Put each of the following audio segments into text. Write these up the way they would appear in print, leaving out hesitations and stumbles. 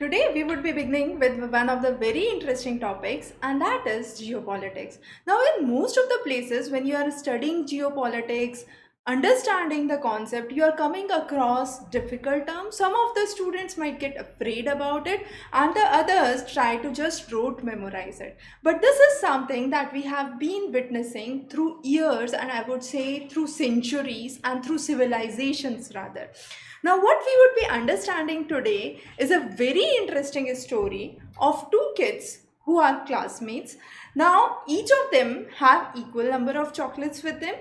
Today, we would be beginning with one of the very interesting topics, and that is geopolitics. Now, in most of the places, when you are studying geopolitics, understanding the concept, you are coming across difficult terms. Some of the students might get afraid about it, and the others try to just rote memorize it. But this is something that we have been witnessing through years, and I would say through centuries and through civilizations rather. Now, what we would be understanding today is a very interesting story of two kids who are classmates. Now, each of them have equal number of chocolates with them.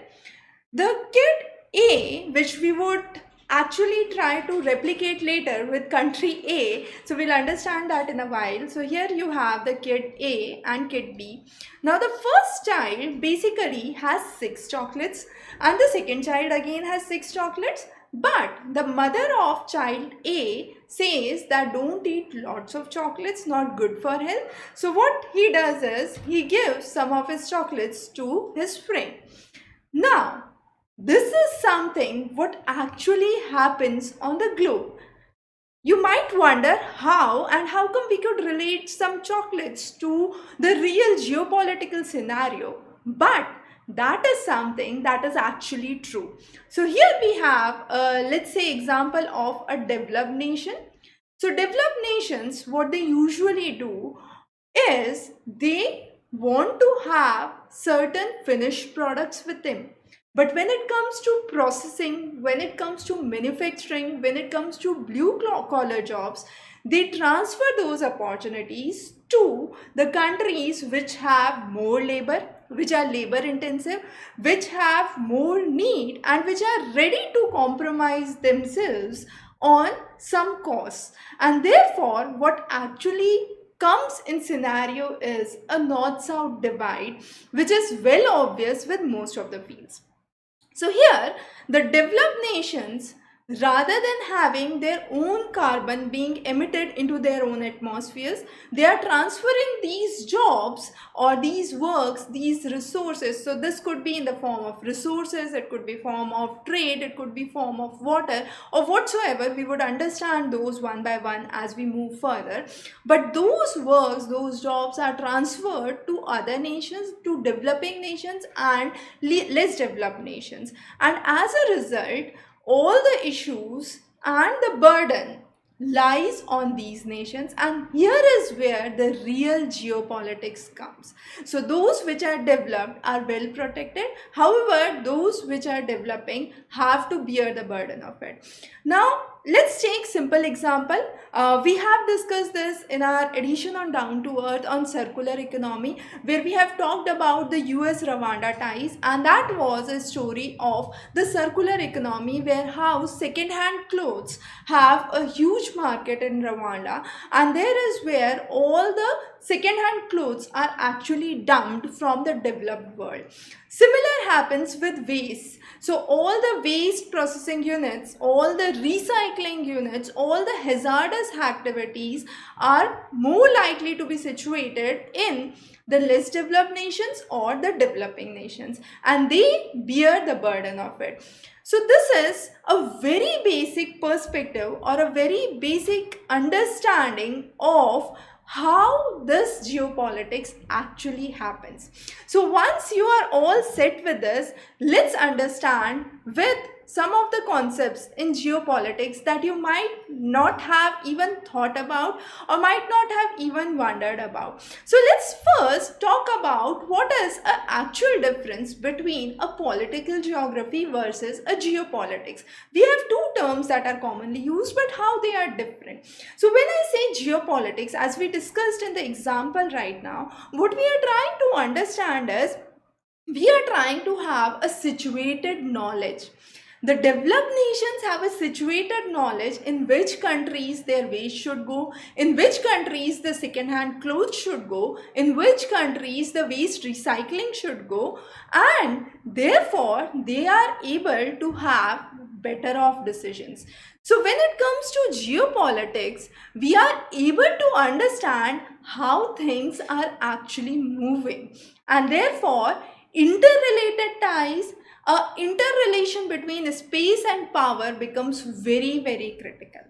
The kid A, which we would actually try to replicate later with country A, so we'll understand that in a while. So here you have the kid A and kid B. Now the first child basically has 6 chocolates and the second child again has 6 chocolates. But the mother of child A says that don't eat lots of chocolates, not good for health. So what he does is he gives some of his chocolates to his friend. Now, this is something what actually happens on the globe. You might wonder how and how come we could relate some chocolates to the real geopolitical scenario. But that is something that is actually true. So here we have let's say example of a developed nation. So developed nations, what they usually do is they want to have certain finished products with them. But when it comes to processing, when it comes to manufacturing, when it comes to blue collar jobs, they transfer those opportunities to the countries which have more labor, which are labor intensive, which have more need, and which are ready to compromise themselves on some costs. And therefore, what actually comes in scenario is a north-south divide, which is well obvious with most of the fields. So here, the developed nations, rather than having their own carbon being emitted into their own atmospheres, they are transferring these jobs or these works, these resources. So this could be in the form of resources, it could be form of trade, it could be form of water or whatsoever. We would understand those one by one as we move further. But those works, those jobs are transferred to other nations, to developing nations and less developed nations. And as a result, all the issues and the burden lies on these nations, and here is where the real geopolitics comes. So those which are developed are well protected, however those which are developing have to bear the burden of it. Now let's take simple example. We have discussed this in our edition on down to earth on circular economy, where we have talked about the US Rwanda ties, and that was a story of the circular economy, where how second hand clothes have a huge market in Rwanda, and there is where all the second hand clothes are actually dumped from the developed world. Similar happens with waste. So all the waste processing units, all the recycling units, all the hazardous activities are more likely to be situated in the less developed nations or the developing nations, and they bear the burden of it. So this is a very basic perspective or a very basic understanding of how this geopolitics actually happens. So once you are all set with this, let's understand with some of the concepts in geopolitics that you might not have even thought about or might not have even wondered about. So let's first talk about what is an actual difference between a political geography versus a geopolitics. We have two terms that are commonly used, but how they are different. So when I say geopolitics, as we discussed in the example right now, what we are trying to understand is we are trying to have a situated knowledge. The developed nations have a situated knowledge in which countries their waste should go, in which countries the second-hand clothes should go, in which countries the waste recycling should go, and therefore they are able to have better off decisions. So when it comes to geopolitics, we are able to understand how things are actually moving, and therefore interrelated ties, interrelation between space and power becomes very, very critical.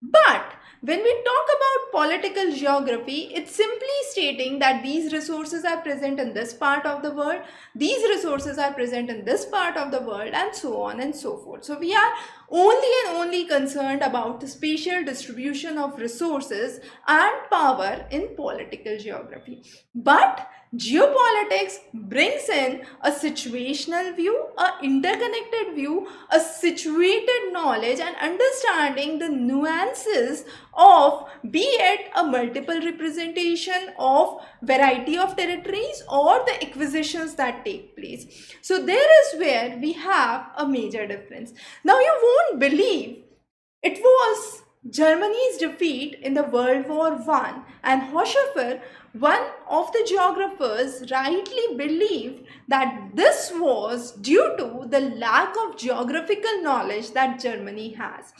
But when we talk about political geography, it's simply stating that these resources are present in this part of the world, these resources are present in this part of the world, and so on and so forth. So we are only and only concerned about the spatial distribution of resources and power in political geography. But geopolitics brings in a situational view, a interconnected view, a situated knowledge, and understanding the nuances of, be it a multiple representation of variety of territories or the acquisitions that take place. So there is where we have a major difference. Now you won't believe it was Germany's defeat in the World War I, and Hochschild, one of the geographers, rightly believed that this was due to the lack of geographical knowledge that Germany has.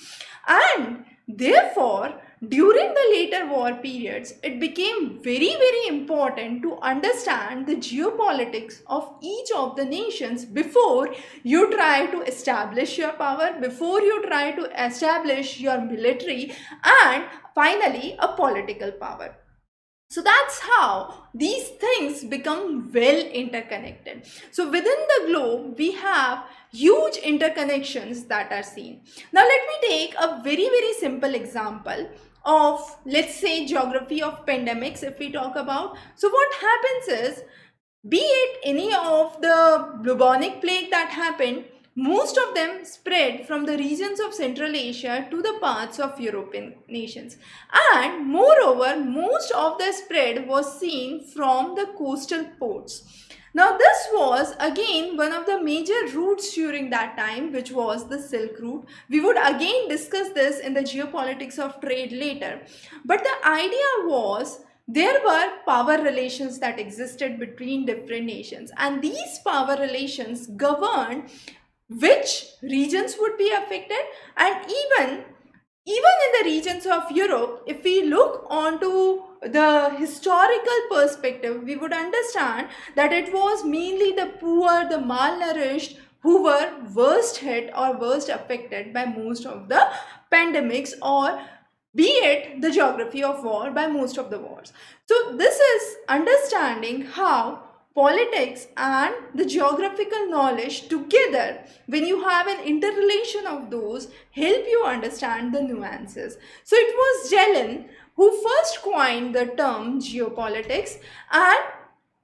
And therefore, during the later war periods, it became very important to understand the geopolitics of each of the nations before you try to establish your power, before you try to establish your military, and finally a political power. So that's how these things become well interconnected. So within the globe, we have huge interconnections that are seen. Now let me take a very simple example of, let's say, geography of pandemics if we talk about. So what happens is, be it any of the bubonic plague that happened, most of them spread from the regions of Central Asia to the parts of European nations. And moreover, most of the spread was seen from the coastal ports. Now this was again one of the major routes during that time, which was the Silk Route. We would again discuss this in the Geopolitics of Trade later. But the idea was, there were power relations that existed between different nations, and these power relations governed which regions would be affected. And even in the regions of Europe, if we look onto the historical perspective, we would understand that it was mainly the poor, the malnourished, who were worst hit or worst affected by most of the pandemics, or be it the geography of war, by most of the wars. So this is understanding how politics and the geographical knowledge together, when you have an interrelation of those, help you understand the nuances. So it was Kjellen who first coined the term geopolitics, and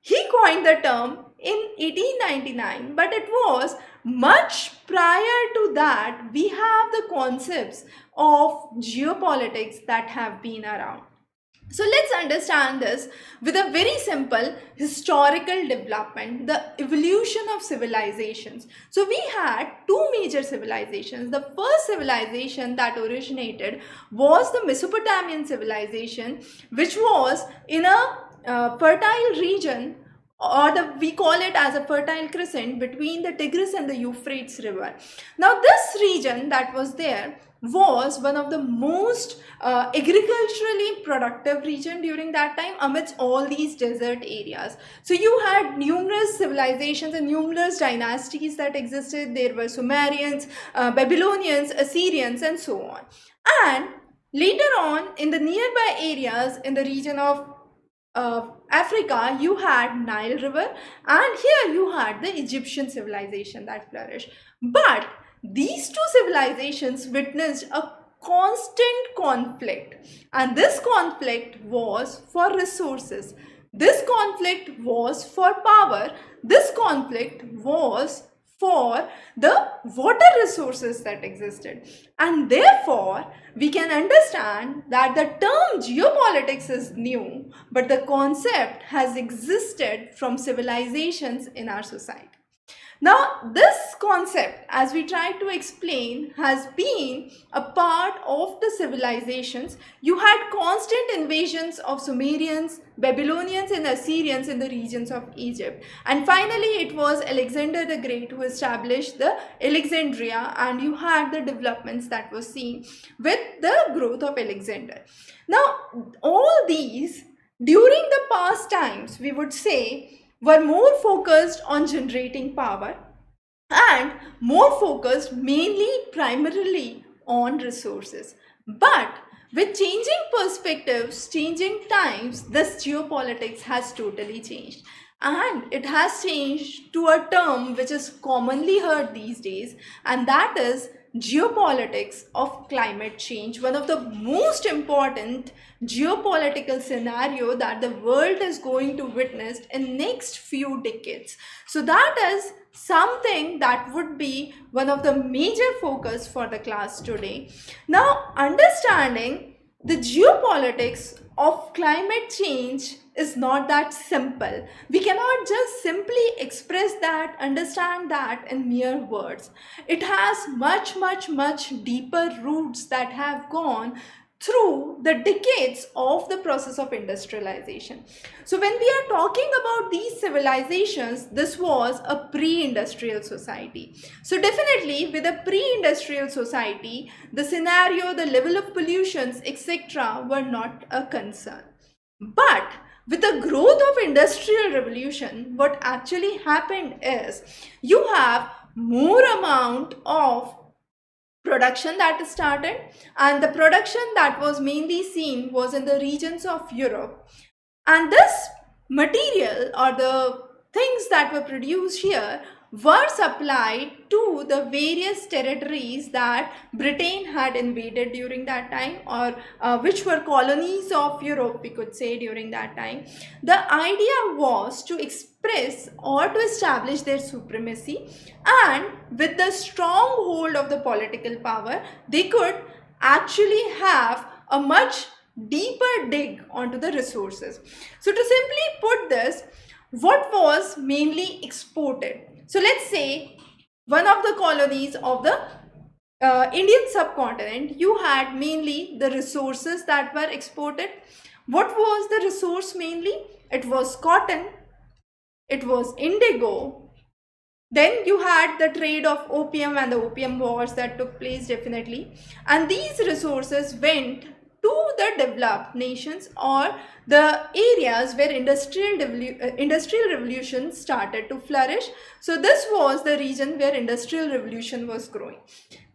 he coined the term in 1899, but it was much prior to that we have the concepts of geopolitics that have been around. So let's understand this with a very simple historical development, the evolution of civilizations. So we had two major civilizations. The first civilization that originated was the Mesopotamian civilization, which was in a fertile region, or we call it as a fertile crescent between the Tigris and the Euphrates river. Now this region that was there was one of the most agriculturally productive region during that time amidst all these desert areas. So you had numerous civilizations and numerous dynasties that existed. There were Sumerians, Babylonians, Assyrians, and so on. And later on, in the nearby areas in the region of Africa, you had Nile River, and here you had the Egyptian civilization that flourished. But these two civilizations witnessed a constant conflict, and this conflict was for resources, this conflict was for power, this conflict was for the water resources that existed. And therefore we can understand that the term geopolitics is new, but the concept has existed from civilizations in our society. Now this concept, as we try to explain, has been a part of the civilizations. You had constant invasions of Sumerians, Babylonians, and Assyrians in the regions of Egypt. And finally it was Alexander the Great who established the Alexandria, and you had the developments that was seen with the growth of Alexander. Now all these, during the past times, we would say, were more focused on generating power and more focused mainly primarily on resources. But With changing perspectives, changing times, this geopolitics has totally changed. And it has changed to a term which is commonly heard these days, and that is geopolitics of climate change, one of the most important geopolitical scenario that the world is going to witness in next few decades. So that is something that would be one of the major focus for the class today. Now, understanding the geopolitics of climate change is not that simple. We cannot just simply express that, understand that in mere words. It has much deeper roots that have gone through the decades of the process of industrialization. So when we are talking about these civilizations, this was a pre-industrial society. So definitely with a pre-industrial society, the scenario, the level of pollutions, etc. were not a concern. But with the growth of industrial revolution, what actually happened is you have more amount of production that started, and the production that was mainly seen was in the regions of Europe. And this material or the things that were produced here were supplied to the various territories that Britain had invaded during that time, or which were colonies of Europe, we could say, during that time. The idea was to express or to establish their supremacy, and with the strong hold of the political power, they could actually have a much deeper dig onto the resources. So to simply put this, what was mainly exported? So let's say one of the colonies of the Indian subcontinent, you had mainly the resources that were exported. What was the resource mainly? It was cotton, it was indigo. Then you had the trade of opium and the opium wars that took place definitely. And these resources went to the developed nations or the areas where industrial revolution started to flourish. So this was the region where industrial revolution was growing.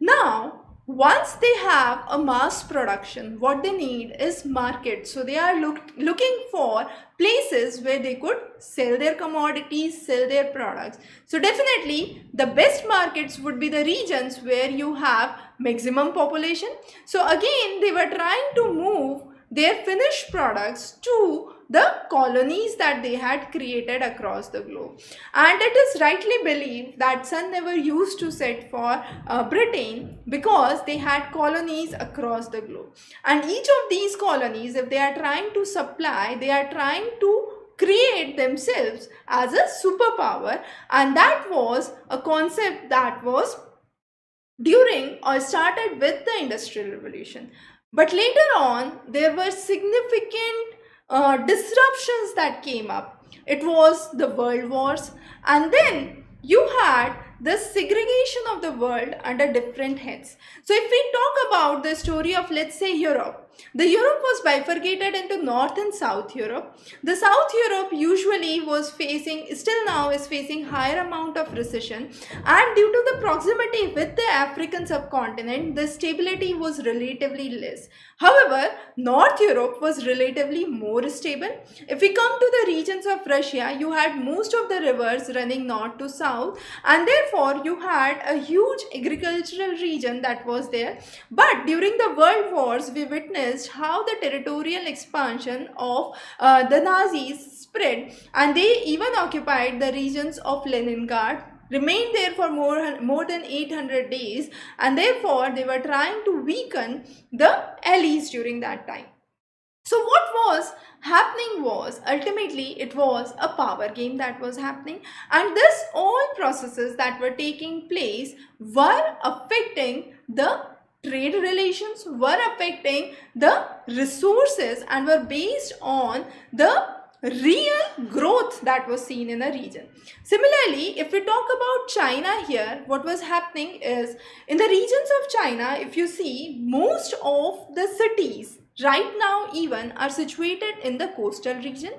Now, once they have a mass production, what they need is market. So they are looking for places where they could sell their commodities, sell their products. So definitely the best markets would be the regions where you have maximum population. So again, they were trying to move their finished products to the colonies that they had created across the globe. And it is rightly believed that sun never used to set for Britain, because they had colonies across the globe. And each of these colonies, if they are trying to supply, they are trying to create themselves as a superpower. And that was a concept that was during or started with the Industrial Revolution. But later on, there were significant disruptions that came up. It was the world wars, and then you had the segregation of the world under different heads. So if we talk about the story of, let's say, Europe, the Europe was bifurcated into North and South Europe. The South Europe usually was facing, still now is facing, higher amount of recession, and due to the proximity with the African subcontinent, the stability was relatively less. However, North Europe was relatively more stable. If we come to the regions of Russia, you had most of the rivers running north to south, and therefore you had a huge agricultural region that was there. But during the world wars, we witnessed how the territorial expansion of the Nazis spread, and they even occupied the regions of Leningrad, remained there for more than 800 days, and therefore they were trying to weaken the allies during that time. So what was happening was, ultimately it was a power game that was happening, and this all processes that were taking place were affecting the trade relations, were affecting the resources, and were based on the real growth that was seen in a region. Similarly, if we talk about China here, what was happening is, in the regions of China, if you see, most of the cities right now even are situated in the coastal region.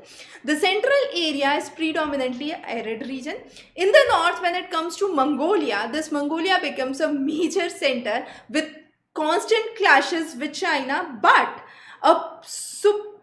The central area is predominantly an arid region. In the north, when it comes to Mongolia, this Mongolia becomes a major center with constant clashes with China, but a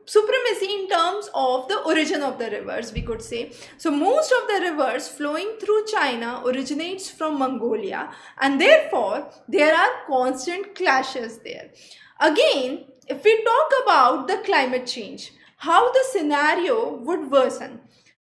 supremacy in terms of the origin of the rivers, we could say. So most of the rivers flowing through China originates from Mongolia, and therefore there are constant clashes there. Again, if we talk about the climate change, how the scenario would worsen.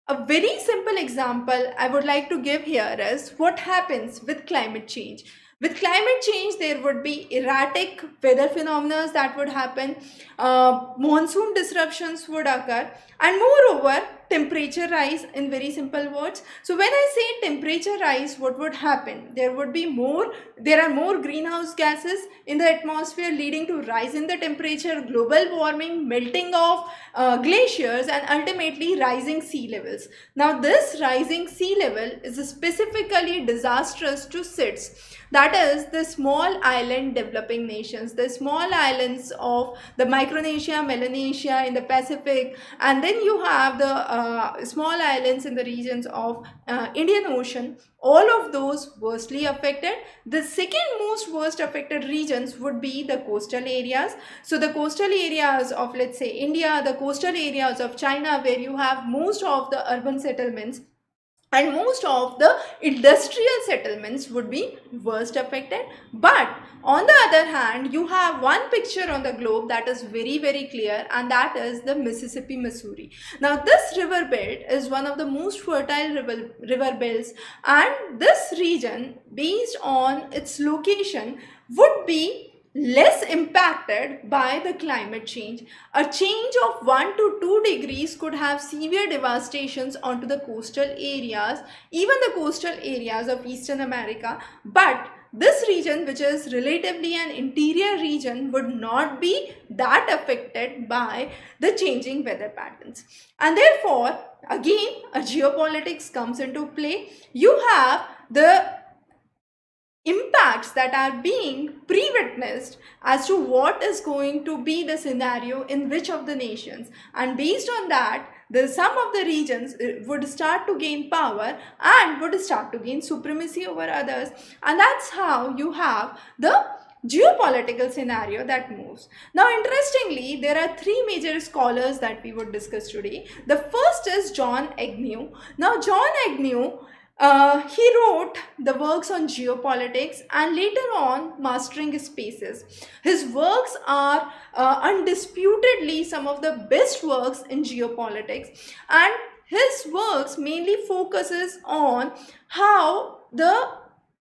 A very simple example I would like to give here is what happens with climate change. With climate change, there would be erratic weather phenomena that would happen, monsoon disruptions would occur, and moreover, temperature rise in very simple words. So when I say temperature rise, what would happen? There are more greenhouse gases in the atmosphere leading to rise in the temperature, global warming, melting of glaciers, and ultimately rising sea levels. Now this rising sea level is specifically disastrous to SIDS, that is the small island developing nations, the small islands of the Micronesia, Melanesia in the Pacific, and then you have the small islands in the regions of Indian Ocean. All of those worstly affected. The second most worst affected regions would be the coastal areas. So the coastal areas of, let's say, India, the coastal areas of China, where you have most of the urban settlements and most of the industrial settlements would be worst affected. But on the other hand, you have one picture on the globe that is very, very clear, and that is the Mississippi, Missouri. Now this river belt is one of the most fertile river belts, and this region, based on its location, would be less impacted by the climate change. A change of 1 to 2 degrees could have severe devastations onto the coastal areas, even the coastal areas of Eastern America. But this region, which is relatively an interior region, would not be that affected by the changing weather patterns. And therefore, again, a geopolitics comes into play. You have the impacts that are being pre-witnessed as to what is going to be the scenario in which of the nations, and based on that, some of the regions would start to gain power and would start to gain supremacy over others, and that's how you have the geopolitical scenario that moves. Now interestingly, there are three major scholars that we would discuss today. The first is John Agnew. Now John Agnew, he wrote the works on geopolitics and later on Mastering Spaces. His works are undisputedly some of the best works in geopolitics, and his works mainly focuses on how the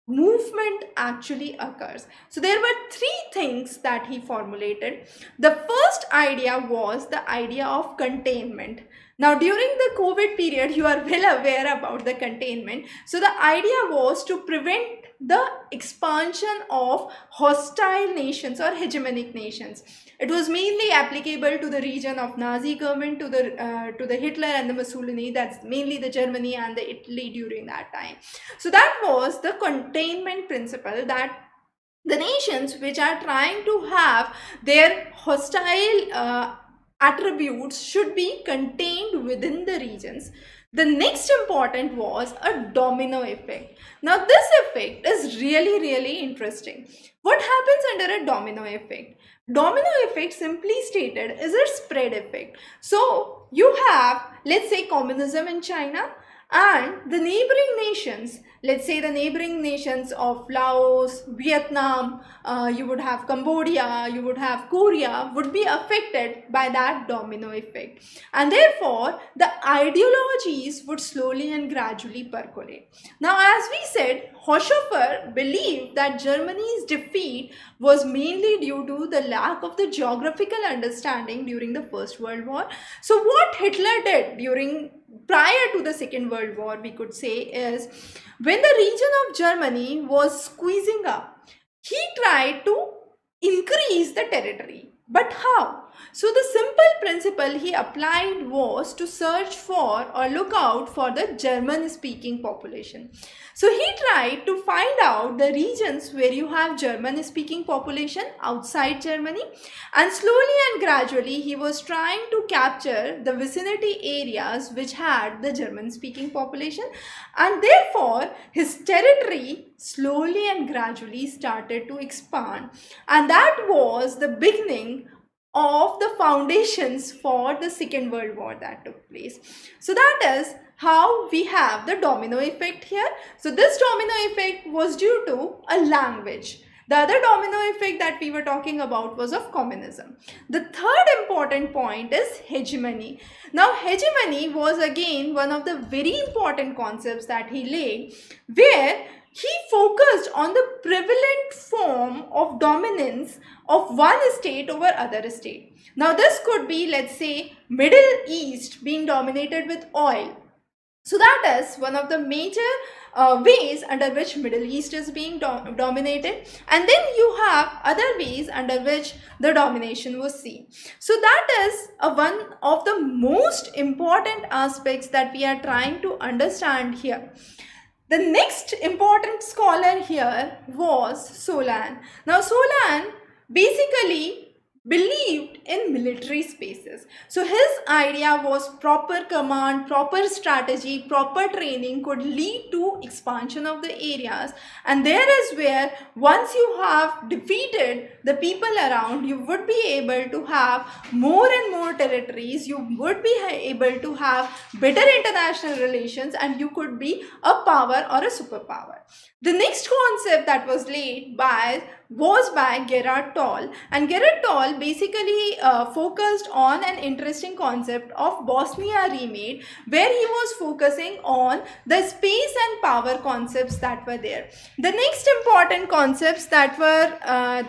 movement actually occurs. So there were three things that he formulated. The first idea was the idea of containment. Now during the COVID period, you are well aware about the containment. So the idea was to prevent the expansion of hostile nations or hegemonic nations. It was mainly applicable to the region of Nazi government, to the Hitler and the Mussolini, that's mainly the Germany and the Italy during that time. So that was the containment principle, that the nations which are trying to have their hostile attributes should be contained within the regions. The next important was a domino effect. Now this effect is really, really interesting. What happens under a domino effect? Domino effect, simply stated, is a spread effect. So you have, let's say, communism in China, and the neighboring nations, let's say the neighboring nations of Laos, Vietnam, you would have Cambodia, you would have Korea, would be affected by that domino effect. And therefore, the ideologies would slowly and gradually percolate. Now, as we said, Hochhofer believed that Germany's defeat was mainly due to the lack of the geographical understanding during the First World War. So what Hitler did prior to the Second World War, we could say, is when the region of Germany was squeezing up, he tried to increase the territory. But how? So the simple principle he applied was to search for or look out for the German speaking population. So he tried to find out the regions where you have German speaking population outside Germany, and slowly and gradually he was trying to capture the vicinity areas which had the German speaking population, and therefore his territory slowly and gradually started to expand, and that was the beginning of the foundations for the Second World War that took place. So that is how we have the domino effect here. So this domino effect was due to a language. The other domino effect that we were talking about was of communism. The third important point is hegemony. Now hegemony was again one of the very important concepts that he laid, where he focused on the prevalent form of dominance of one state over other state. Now this could be, let's say, Middle East being dominated with oil. So that is one of the major ways under which Middle East is being dominated, and then you have other ways under which the domination was seen. So that is one of the most important aspects that we are trying to understand here. The next important scholar here was Sloan. Now Sloan basically believed in military spaces. So his idea was proper command, proper strategy, proper training could lead to expansion of the areas, and there is where once you have defeated the people around, you would be able to have more and more territories, you would be able to have better international relations, and you could be a power or a superpower. The next concept that was laid was by Gerhard Toal, and Gerhard Toal basically focused on an interesting concept of Bosnia remade, where he was focusing on the space and power concepts that were there. The next important concepts that were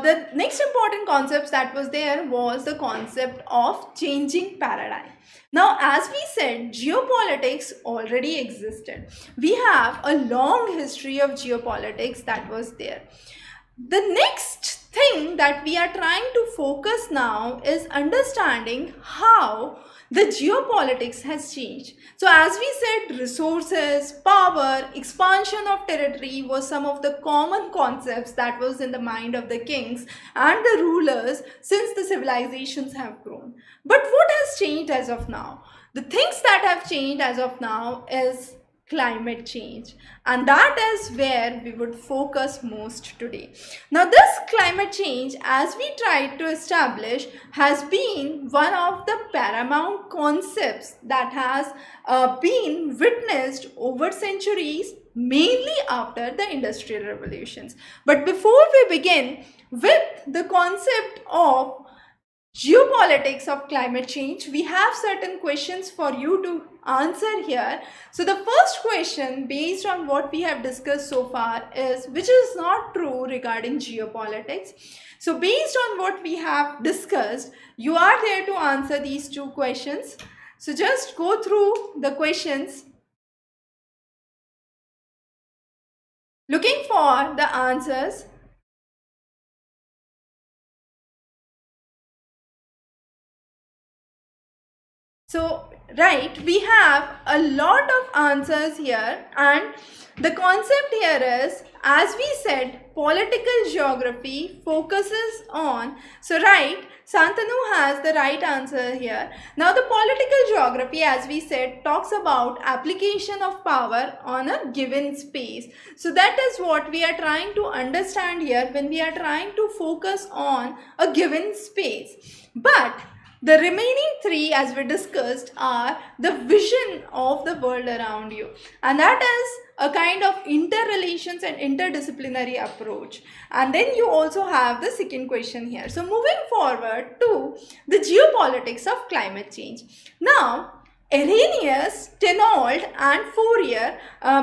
the next important concepts that was there was the concept of changing paradigm. Now, as we said, geopolitics already existed. We have a long history of geopolitics that was there. The next thing that we are trying to focus now is understanding how the geopolitics has changed. So as we said, resources, power, expansion of territory was some of the common concepts that was in the mind of the kings and the rulers since the civilizations have grown. But what has changed as of now? The things that have changed as of now is climate change, and that is where we would focus most today. Now this climate change, as we tried to establish, has been one of the paramount concepts that has been witnessed over centuries, mainly after the industrial revolutions. But before we begin with the concept of geopolitics of climate change, we have certain questions for you to answer here. So the first question, based on what we have discussed so far, is which is not true regarding geopolitics. So based on what we have discussed, you are there to answer these two questions. So just go through the questions, looking for the answers. So, right, we have a lot of answers here, and the concept here is, as we said, political geography focuses on, so right, Santanu has the right answer here. Now the political geography, as we said, talks about application of power on a given space. So that is what we are trying to understand here when we are trying to focus on a given space. But the remaining three, as we discussed, are the vision of the world around you, and that is a kind of interrelations and interdisciplinary approach. And then you also have the second question here. So moving forward to the geopolitics of climate change. Now, Arrhenius, Tenold, and Fourier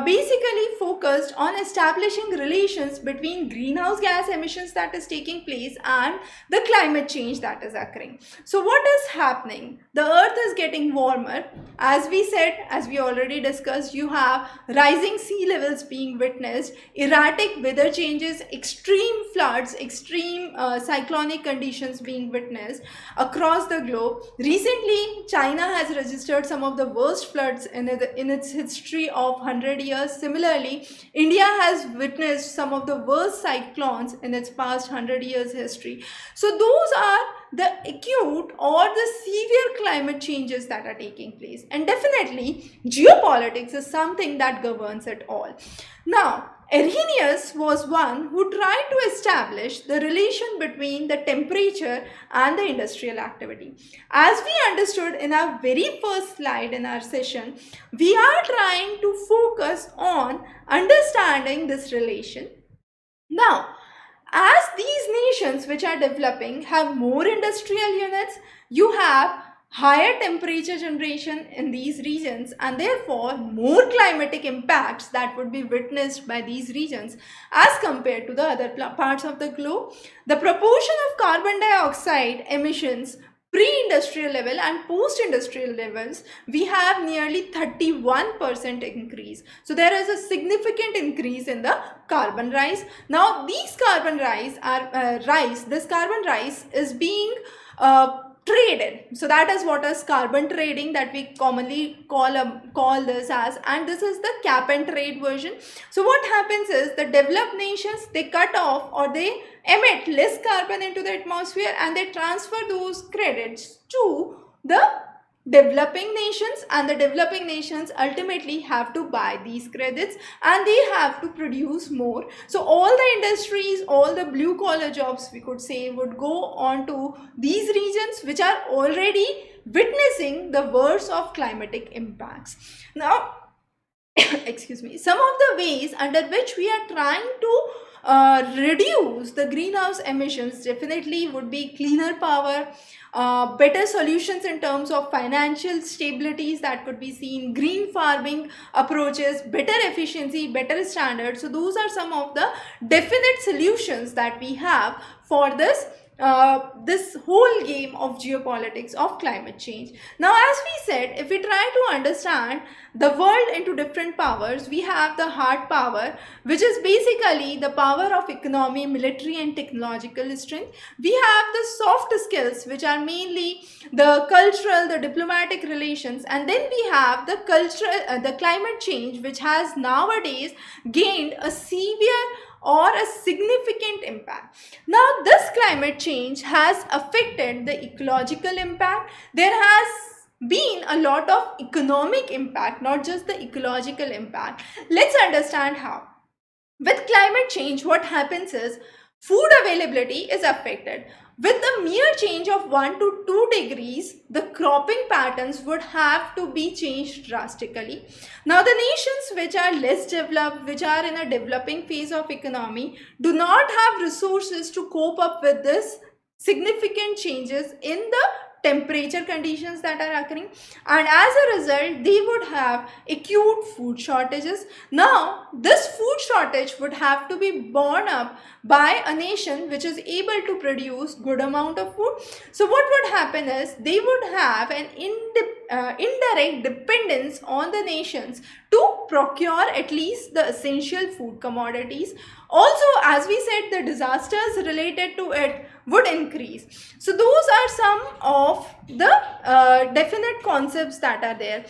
basically focused on establishing relations between greenhouse gas emissions that is taking place and the climate change that is occurring. So what is happening? The earth is getting warmer. As we said, as we already discussed, you have rising sea levels being witnessed, erratic weather changes, extreme floods, extreme cyclonic conditions being witnessed across the globe. Recently, China has registered some of the worst floods in its history of 100 years. Similarly, India has witnessed some of the worst cyclones in its past 100 years history. So those are the acute or the severe climate changes that are taking place, and definitely geopolitics is something that governs it all. Now, Arrhenius was one who tried to establish the relation between the temperature and the industrial activity. As we understood in our very first slide in our session, we are trying to focus on understanding this relation. Now, as these nations which are developing have more industrial units, you have higher temperature generation in these regions, and therefore more climatic impacts that would be witnessed by these regions as compared to the other parts of the globe. The proportion of carbon dioxide emissions pre-industrial level and post-industrial levels, we have nearly 31% increase. So there is a significant increase in the carbon rise. Now these carbon rise are this carbon rise is being traded. So that is what is carbon trading that we commonly call this as, and this is the cap and trade version. So what happens is the developed nations, they cut off or they emit less carbon into the atmosphere and they transfer those credits to the developing nations, and the developing nations ultimately have to buy these credits and they have to produce more. So all the industries, all the blue collar jobs, we could say, would go on to these regions which are already witnessing the worst of climatic impacts. Now excuse me, some of the ways under which we are trying to reduce the greenhouse emissions definitely would be cleaner power, better solutions in terms of financial stabilities that could be seen, green farming approaches, better efficiency, better standards. So those are some of the definite solutions that we have for this whole game of geopolitics of climate change. Now, as we said, if we try to understand the world into different powers, we have the hard power, which is basically the power of economy, military and technological strength. We have the soft skills, which are mainly the cultural, the diplomatic relations, and then we have the cultural, the climate change, which has nowadays gained a severe or a significant impact. Now, this climate change has affected the ecological impact. There has been a lot of economic impact, not just the ecological impact. Let's understand how. With climate change, what happens is food availability is affected. With the mere change of 1 to 2 degrees, the cropping patterns would have to be changed drastically. Now, the nations which are less developed, which are in a developing phase of economy, do not have resources to cope up with this significant changes in the temperature conditions that are occurring, and as a result they would have acute food shortages. Now this food shortage would have to be borne up by a nation which is able to produce good amount of food. So what would happen is they would have an indirect dependence on the nations to procure at least the essential food commodities. Also, as we said, the disasters related to it would increase. So those are some of the definite concepts that are there.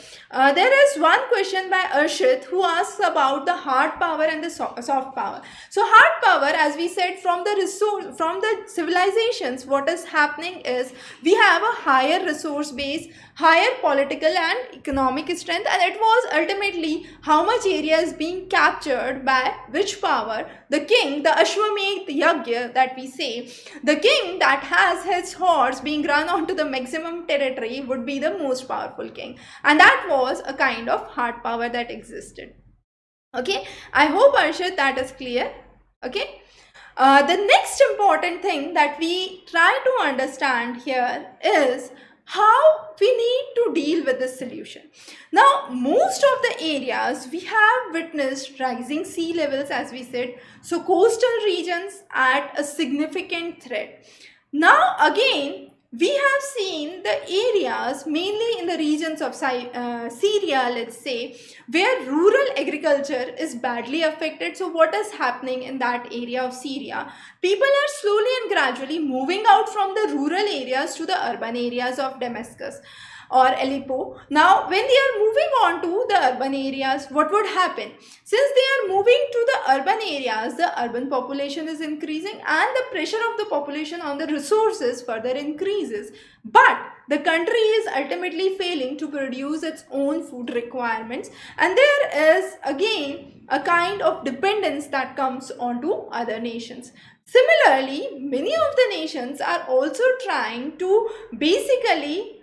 There is one question by Arshit who asks about the hard power and the soft power. So hard power, as we said, from the civilizations, what is happening is we have a higher resource base, higher political and economic strength, and it was ultimately how much area is being captured by which power. The king, the Ashwamedh Yagya that we say, the king that has his horse being run onto the maximum territory would be the most powerful king, and that was a kind of hard power that existed. Okay, I hope Arshit that is clear. Okay, the next important thing that we try to understand here is how we need to deal with this solution. Now, most of the areas we have witnessed rising sea levels, as we said, so coastal regions at a significant threat. Now, again, we have seen the areas mainly in the regions of Syria, let's say, where rural agriculture is badly affected. So what is happening in that area of Syria? People are slowly and gradually moving out from the rural areas to the urban areas of Damascus or Aleppo. Now, when they are moving on to the urban areas, what would happen? Since they are moving to the urban areas, the urban population is increasing and the pressure of the population on the resources further increases. But the country is ultimately failing to produce its own food requirements, and there is again a kind of dependence that comes onto other nations. Similarly, many of the nations are also trying to basically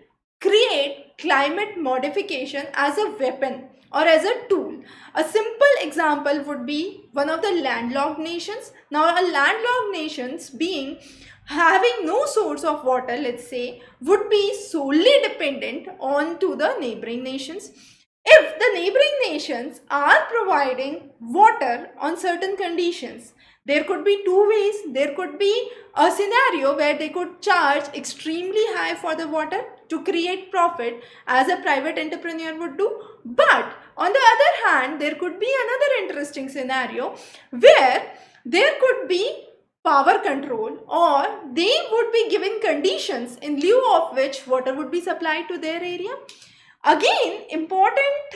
create climate modification as a weapon or as a tool. A simple example would be one of the landlocked nations. Now, a landlocked nations being having no source of water, let's say, would be solely dependent on to the neighboring nations. If the neighboring nations are providing water on certain conditions, there could be two ways. There could be a scenario where they could charge extremely high for the water to create profit, as a private entrepreneur would do. But on the other hand, there could be another interesting scenario where there could be power control, or they would be given conditions in lieu of which water would be supplied to their area. Again, important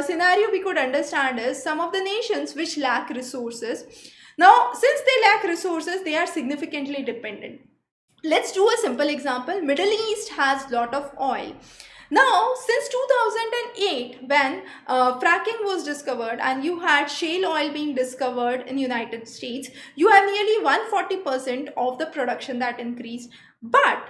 scenario we could understand is some of the nations which lack resources. Now, since they lack resources, they are significantly dependent. Let's do a simple example. Middle East has lot of oil. Now, since 2008, when fracking was discovered and you had shale oil being discovered in United States, you have nearly 140% of the production that increased. But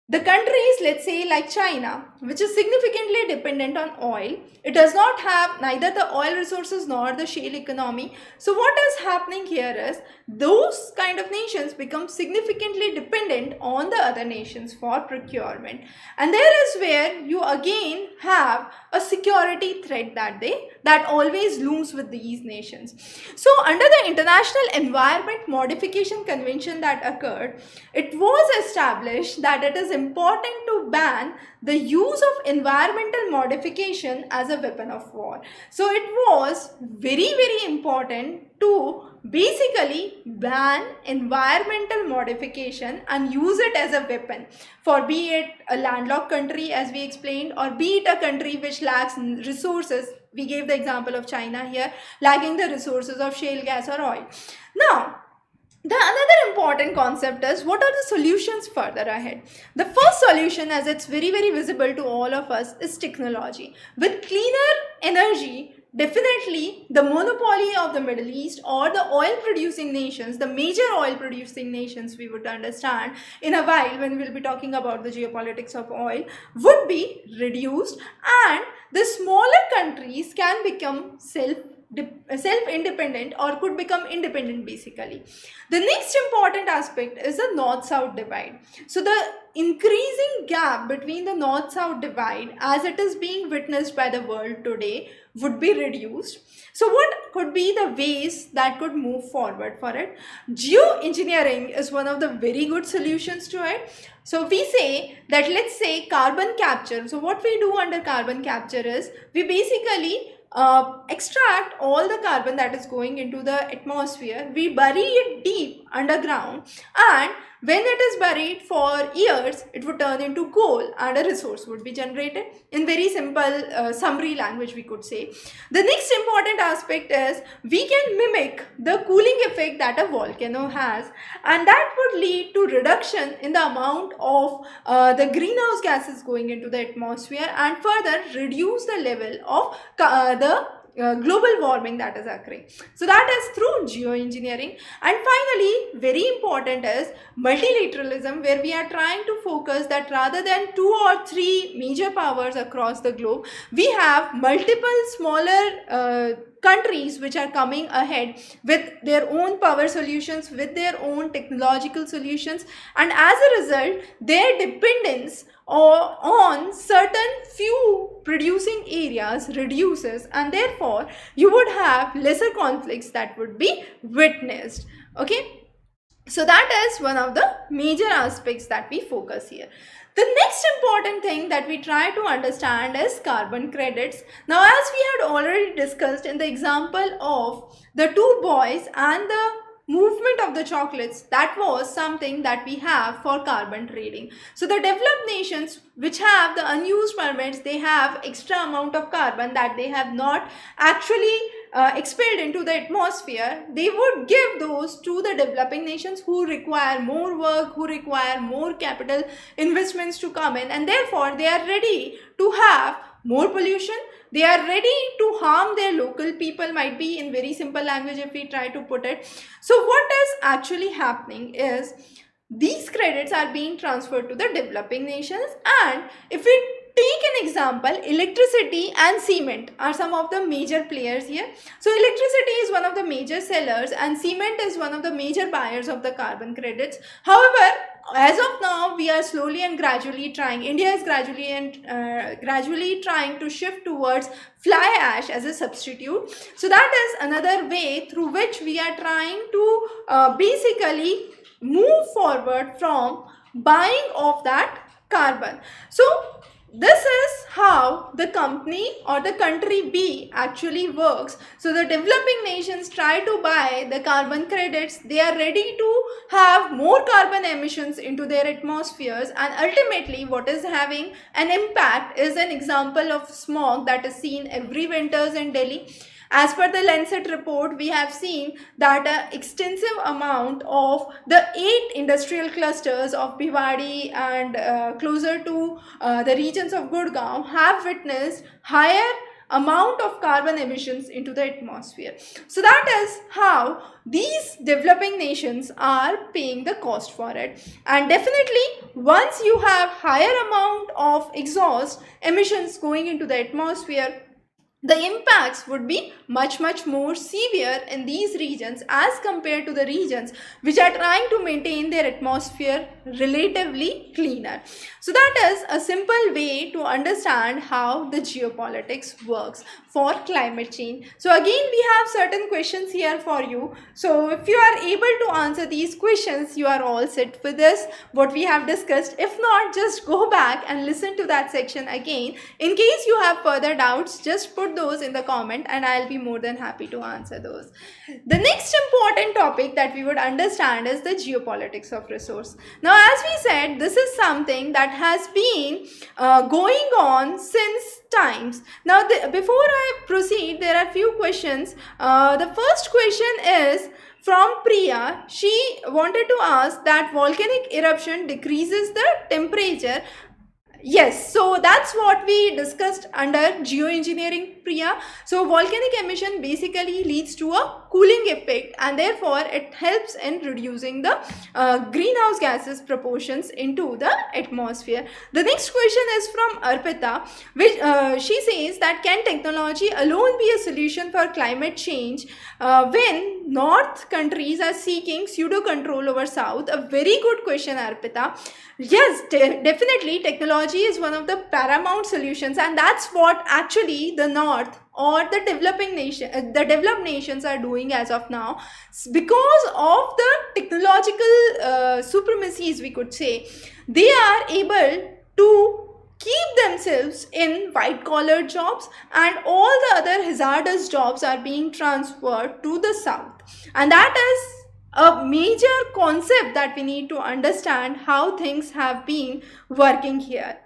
the countries, let's say like China, which is significantly dependent on oil, it does not have neither the oil resources nor the shale economy. So what is happening here is those kind of nations become significantly dependent on the other nations for procurement. And there is where you again have a security threat that always looms with these nations. So under the International Environment Modification Convention that occurred, it was established that it is important to ban the use of environmental modification as a weapon of war. So it was very, very important to basically ban environmental modification and use it as a weapon for, be it a landlocked country as we explained, or be it a country which lacks resources. We gave the example of China here, lacking the resources of shale gas or oil. Now, the another important concept is what are the solutions further ahead. The first solution, as it's very, very visible to all of us, is technology. With cleaner energy, definitely the monopoly of the Middle East or the oil producing nations, the major oil producing nations we would understand in a while when we'll be talking about the geopolitics of oil, would be reduced, and the smaller countries can become self-independent or could become independent basically. The next important aspect is the north-south divide. So the increasing gap between the north-south divide as it is being witnessed by the world today would be reduced. So what could be the ways that could move forward for it? Geoengineering is one of the very good solutions to it. So we say that, let's say, carbon capture. So what we do under carbon capture is we basically extract all the carbon that is going into the atmosphere, we bury it deep underground, and when it is buried for years, it would turn into coal and a resource would be generated. In very simple summary language, we could say. The next important aspect is we can mimic the cooling effect that a volcano has, and that would lead to reduction in the amount of the greenhouse gases going into the atmosphere, and further reduce the level of the global warming that is occurring. So that is through geoengineering. And finally, very important is multilateralism, where we are trying to focus that rather than 2 or 3 major powers across the globe, we have multiple smaller countries which are coming ahead with their own power solutions, with their own technological solutions, and as a result their dependence on certain few producing areas reduces, and therefore you would have lesser conflicts that would be witnessed. Okay, so that is one of the major aspects that we focus here. The next important thing that we try to understand is carbon credits. Now, as we had already discussed in the example of the two boys and the movement of the chocolates, that was something that we have for carbon trading. So the developed nations which have the unused permits, they have extra amount of carbon that they have not actually expelled into the atmosphere. They would give those to the developing nations who require more work, who require more capital investments to come in, and therefore they are ready to have more pollution. They are ready to harm their local people, might be in very simple language if we try to put it. So what is actually happening is these credits are being transferred to the developing nations, and if we take an example, electricity and cement are some of the major players here. So electricity is one of the major sellers and cement is one of the major buyers of the carbon credits. However, as of now, we are slowly and gradually trying, India is gradually trying to shift towards fly ash as a substitute. So that is another way through which we are trying to basically move forward from buying of that carbon. So this is how the company or the country B actually works. So the developing nations try to buy the carbon credits. They are ready to have more carbon emissions into their atmospheres, and ultimately what is having an impact is an example of smog that is seen every winters in Delhi. As per the Lancet report, we have seen that an extensive amount of the 8 industrial clusters of Bhiwadi and closer to the regions of Gurgaon have witnessed higher amount of carbon emissions into the atmosphere. So that is how these developing nations are paying the cost for it. And definitely once you have higher amount of exhaust emissions going into the atmosphere, the impacts would be much more severe in these regions as compared to the regions which are trying to maintain their atmosphere relatively cleaner. So that is a simple way to understand how the geopolitics works for climate change. So again, we have certain questions here for you. So if you are able to answer these questions, you are all set with this, what we have discussed. If not, just go back and listen to that section again. In case you have further doubts, just put those in the comment and I'll be more than happy to answer those. The next important topic that we would understand is the geopolitics of resource. Now, as we said, this is something that has been going on since times. Now, before I proceed, there are few questions. The first question is from Priya. She wanted to ask that volcanic eruption decreases the temperature. Yes, so that's what we discussed under geoengineering, Priya. So volcanic emission basically leads to a cooling effect, and therefore it helps in reducing the greenhouse gases proportions into the atmosphere. The next question is from Arpita, which she says that can technology alone be a solution for climate change when north countries are seeking pseudo control over south? A very good question, Arpita. Yes, definitely technology is one of the paramount solutions, and that's what actually the north or the developing nation, the developed nations are doing as of now. Because of the technological supremacies, we could say, they are able to keep themselves in white collar jobs, and all the other hazardous jobs are being transferred to the south. And that is a major concept that we need to understand how things have been working here.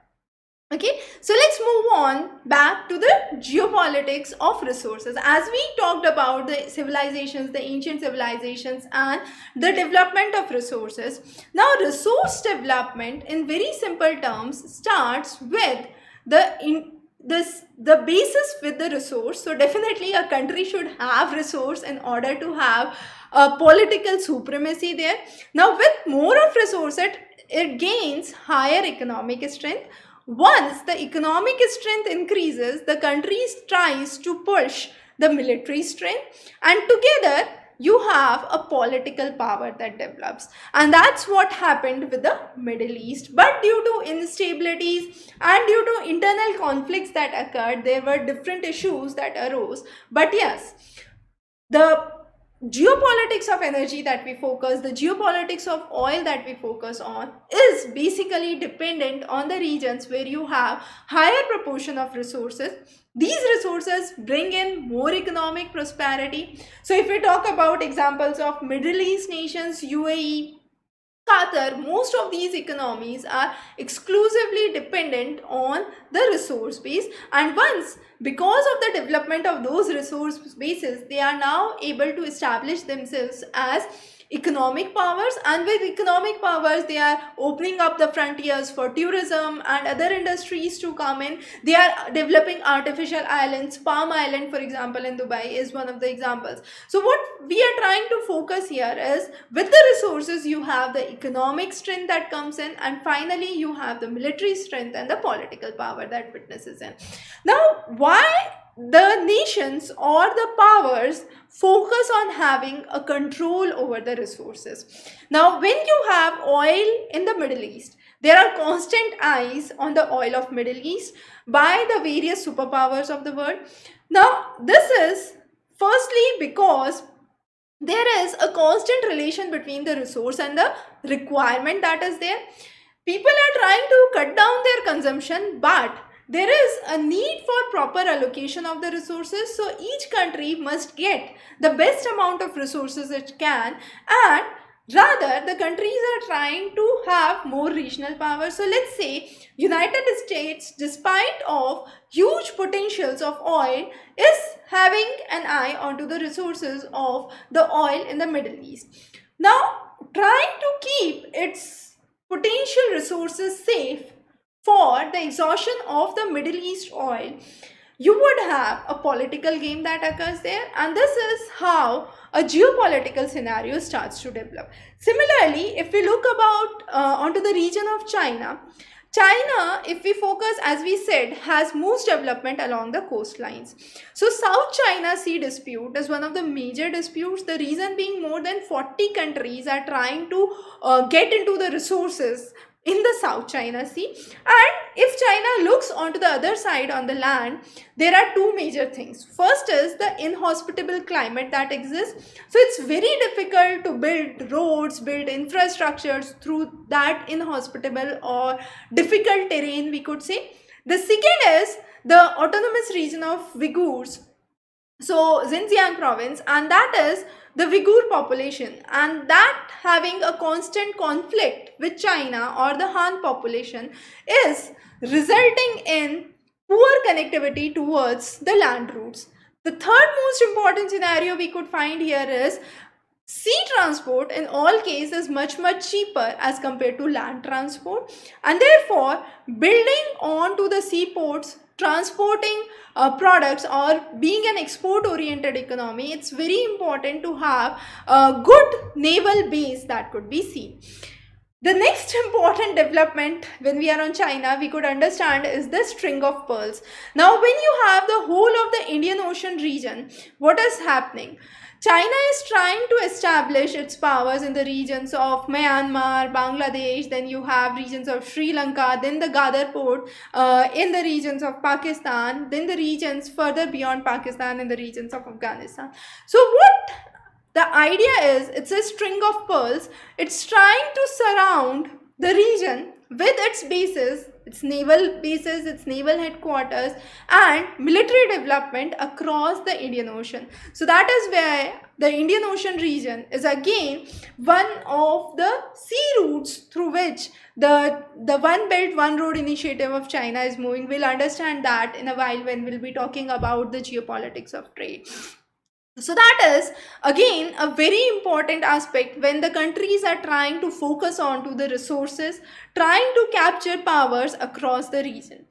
Okay, so let's move on back to the geopolitics of resources. As we talked about the civilizations, the ancient civilizations and the development of resources. Now, resource development in very simple terms starts with the basis with the resource. So definitely a country should have resource in order to have a political supremacy there. Now, with more of resources, it gains higher economic strength. Once the economic strength increases, the country tries to push the military strength, and together you have a political power that develops. And that's what happened with the Middle East. But due to instabilities and due to internal conflicts that occurred, there were different issues that arose. But yes, the geopolitics of energy that we focus, the geopolitics of oil that we focus on, is basically dependent on the regions where you have higher proportion of resources. These resources bring in more economic prosperity. So if we talk about examples of Middle East nations, UAE, Qatar, most of these economies are exclusively dependent on the resource base, and once, because of the development of those resource bases, they are now able to establish themselves as economic powers, and with economic powers they are opening up the frontiers for tourism and other industries to come in. They are developing artificial islands. Palm Island, for example, in Dubai is one of the examples. So what we are trying to focus here is, with the resources you have the economic strength that comes in, and finally you have the military strength and the political power that witnesses in. Now, why the nations or the powers focus on having a control over the resources? Now, when you have oil in the Middle East, there are constant eyes on the oil of Middle East by the various superpowers of the world. Now, this is firstly because there is a constant relation between the resource and the requirement that is there. People are trying to cut down their consumption, but there is a need for proper allocation of the resources. So each country must get the best amount of resources it can, and rather the countries are trying to have more regional power. So let's say United States, despite of huge potentials of oil, is having an eye onto the resources of the oil in the Middle East. Now, trying to keep its potential resources safe for the exhaustion of the Middle East oil, you would have a political game that occurs there, and this is how a geopolitical scenario starts to develop. Similarly, if we look about onto the region of China, if we focus, as we said, has most development along the coastlines. So South China Sea dispute is one of the major disputes. The reason being, more than 40 countries are trying to get into the resources in the South China Sea. And if China looks onto the other side on the land, there are two major things. First is the inhospitable climate that exists. So it's very difficult to build roads, build infrastructures through that inhospitable or difficult terrain, we could say. The second is the autonomous region of Uyghurs, so Xinjiang province, and that is the Uyghur population, and that having a constant conflict with China or the Han population is resulting in poor connectivity towards the land routes. The third most important scenario we could find here is sea transport in all cases much cheaper as compared to land transport, and therefore building onto the seaports, transporting products, or being an export oriented economy, it's very important to have a good naval base that could be seen. The next important development when we are on China, we could understand, is the string of pearls. Now, when you have the whole of the Indian Ocean region, what is happening? China is trying to establish its powers in the regions of Myanmar, Bangladesh, then you have regions of Sri Lanka, then the Gadar port in the regions of Pakistan, then the regions further beyond Pakistan in the regions of Afghanistan. So what the idea is, it's a string of pearls. It's trying to surround the region with its bases, its naval bases, its naval headquarters, and military development across the Indian Ocean. So that is where the Indian Ocean region is again one of the sea routes through which the One Belt, One Road initiative of China is moving. We'll understand that in a while when we'll be talking about the geopolitics of trade. So that is again a very important aspect when the countries are trying to focus on to the resources, trying to capture powers across the region.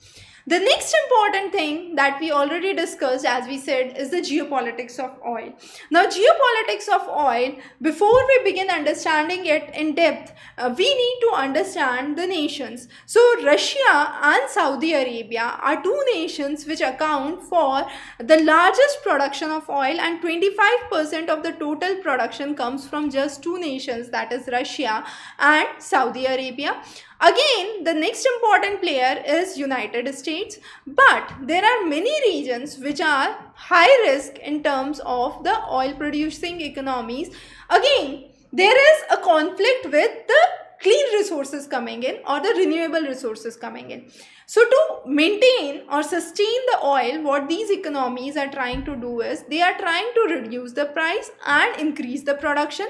The next important thing that we already discussed, as we said, is the geopolitics of oil. Now, geopolitics of oil, before we begin understanding it in depth, we need to understand the nations. So, Russia and Saudi Arabia are two nations which account for the largest production of oil, and 25% of the total production comes from just two nations, that is Russia and Saudi Arabia. Again, the next important player is United States, but there are many regions which are high risk in terms of the oil producing economies. Again, there is a conflict with the clean resources coming in or the renewable resources coming in. So to maintain or sustain the oil, what these economies are trying to do is they are trying to reduce the price and increase the production.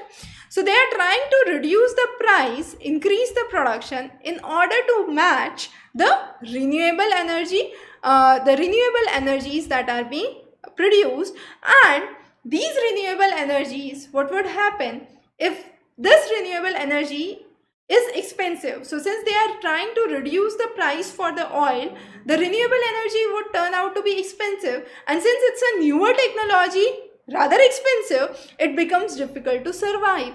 So they are trying to reduce the price, increase the production in order to match the renewable energy, the renewable energies that are being produced. And these renewable energies, what would happen if this renewable energy is expensive? So since they are trying to reduce the price for the oil, the renewable energy would turn out to be expensive, and since it's a newer technology, rather expensive, it becomes difficult to survive.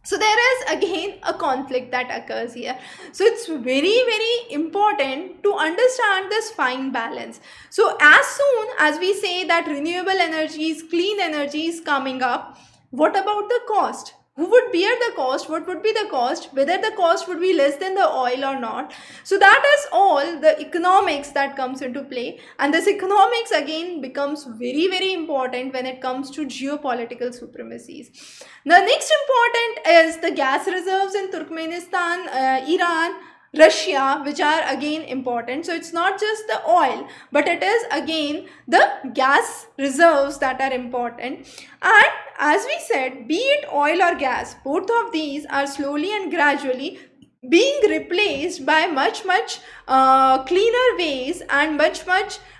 So there is again a conflict that occurs here. So it's very important to understand this fine balance. So as soon as we say that renewable energies, clean energy is coming up, what about the cost? Who would bear the cost? What would be the cost? Whether the cost would be less than the oil or not. So that is all the economics that comes into play, and this economics again becomes very important when it comes to geopolitical supremacies. The next important is the gas reserves in Turkmenistan, Iran, Russia, which are again important. So it's not just the oil, but it is again the gas reserves that are important. And as we said, be it oil or gas, both of these are slowly and gradually being replaced by much cleaner ways and much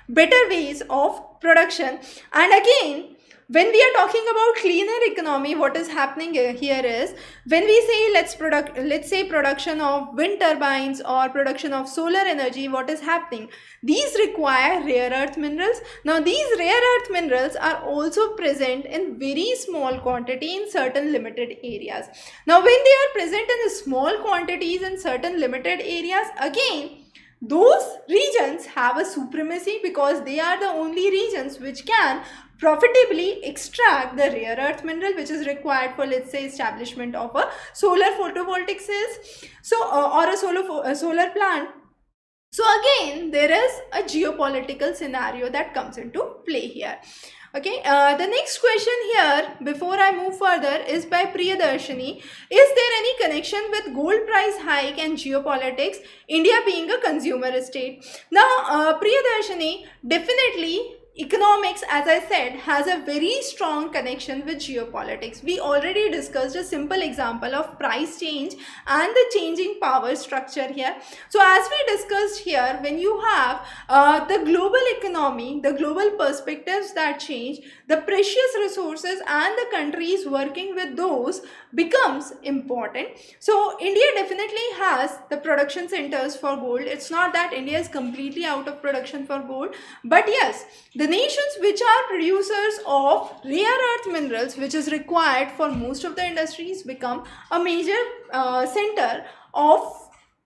better ways of production. And again, when we are talking about cleaner economy, what is happening here is, when we say let's say production of wind turbines or production of solar energy, what is happening? These require rare earth minerals. Now these rare earth minerals are also present in very small quantity in certain limited areas. Now when they are present in small quantities in certain limited areas, again those regions have a supremacy because they are the only regions which can profitably extract the rare earth mineral which is required for, let's say, establishment of a solar photovoltaic cells, so or a solar plant. So again, there is a geopolitical scenario that comes into play here. Okay, the next question here before I move further is by Priyadarshini. Is there any connection with gold price hike and geopolitics, India being a consumer state? Now, Priyadarshini, definitely economics, as I said, has a very strong connection with geopolitics. We already discussed a simple example of price change and the changing power structure here. So as we discussed here, when you have the global economy, the global perspectives that change, the precious resources and the countries working with those becomes important. So India definitely has the production centers for gold. It's not that India is completely out of production for gold, but yes, the nations which are producers of rare earth minerals, which is required for most of the industries, become a major center of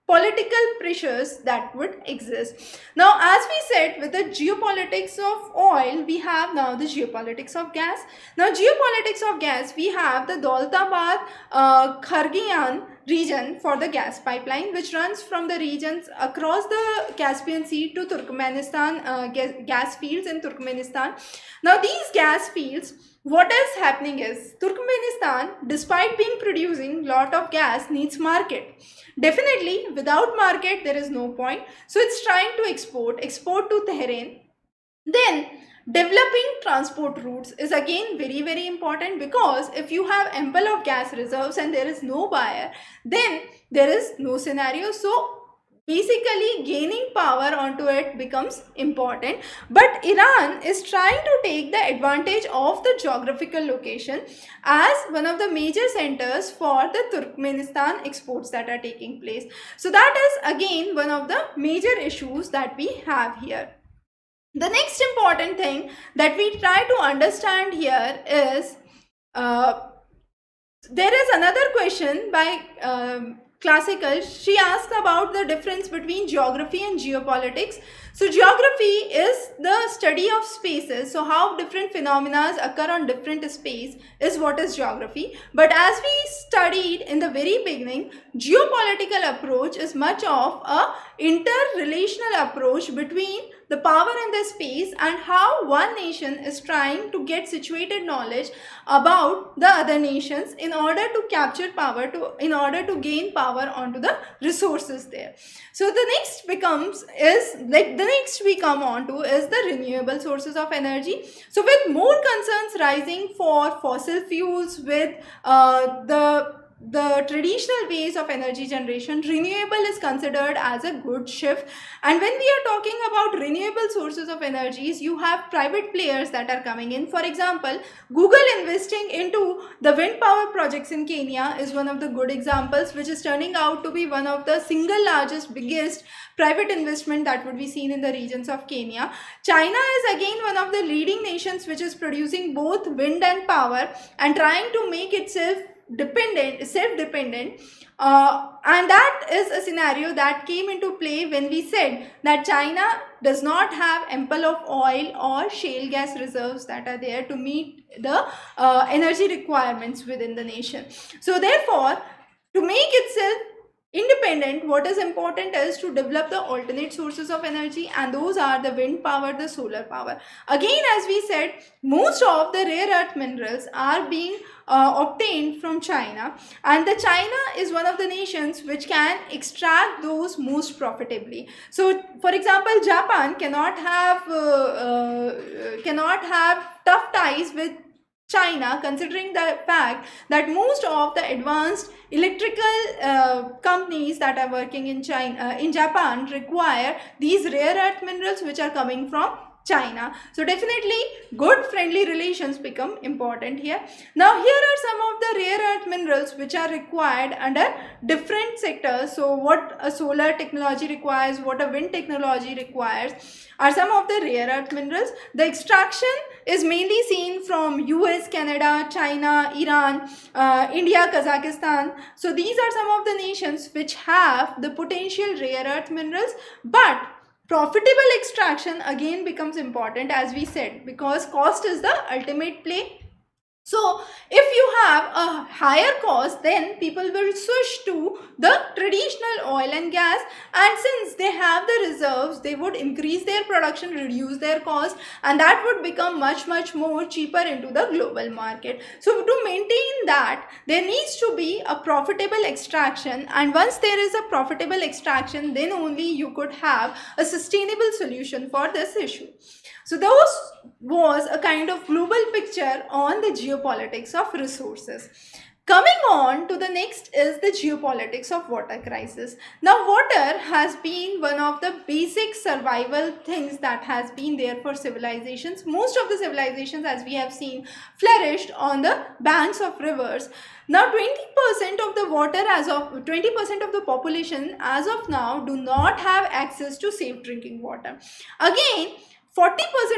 political pressures that would exist. Now, as we said, with the geopolitics of oil, we have now the geopolitics of gas. Now, geopolitics of gas, we have the Daulatabad Khargian region for the gas pipeline, which runs from the regions across the Caspian Sea to Turkmenistan, gas fields in Turkmenistan. Now, these gas fields, what is happening is, Turkmenistan, despite being producing lot of gas, needs market. Definitely, without market, there is no point. So it's trying to export to Tehran. Then developing transport routes is again very important, because if you have ample of gas reserves and there is no buyer, then there is no scenario. So basically gaining power onto it becomes important. But Iran is trying to take the advantage of the geographical location as one of the major centers for the Turkmenistan exports that are taking place. So that is again one of the major issues that we have here. The next important thing that we try to understand here is there is another question by Classical. She asked about the difference between geography and geopolitics. So geography is the study of spaces. So how different phenomena occur on different space is what is geography. But as we studied in the very beginning, geopolitical approach is much of a interrelational approach between the power in the space and how one nation is trying to get situated knowledge about the other nations in order to capture power, in order to gain power onto the resources there. So the next we come on to is the renewable sources of energy. So with more concerns rising for fossil fuels, with the traditional ways of energy generation, renewable is considered as a good shift. And when we are talking about renewable sources of energies, you have private players that are coming in. For example, Google investing into the wind power projects in Kenya is one of the good examples, which is turning out to be one of the single largest, biggest private investment that would be seen in the regions of Kenya. China is again one of the leading nations which is producing both wind and power and trying to make itself self-dependent, and that is a scenario that came into play when we said that China does not have ample of oil or shale gas reserves that are there to meet the energy requirements within the nation. So therefore, to make itself independent, what is important is to develop the alternate sources of energy, and those are the wind power, the solar power. Again, as we said, most of the rare earth minerals are being obtained from China, and the China is one of the nations which can extract those most profitably. So for example, Japan cannot have tough ties with China, considering the fact that most of the advanced electrical companies that are working in Japan require these rare earth minerals which are coming from China. So definitely good friendly relations become important here. Now here are some of the rare earth minerals which are required under different sectors. So what a solar technology requires, what a wind technology requires are some of the rare earth minerals. The extraction is mainly seen from US, Canada, China, Iran, India, Kazakhstan. So these are some of the nations which have the potential rare earth minerals, but profitable extraction again becomes important, as we said, because cost is the ultimate play. So if you have a higher cost, then people will switch to the traditional oil and gas, and since they have the reserves, they would increase their production, reduce their cost, and that would become much more cheaper into the global market. So to maintain that, there needs to be a profitable extraction, and once there is a profitable extraction, then only you could have a sustainable solution for this issue. So those was a kind of global picture on the geopolitics of resources. Coming on to the next is the geopolitics of water crisis. Now water has been one of the basic survival things that has been there for civilizations. Most of the civilizations, as we have seen, flourished on the banks of rivers. Now 20% of the water, 20% of the population as of now do not have access to safe drinking water. Again, 40%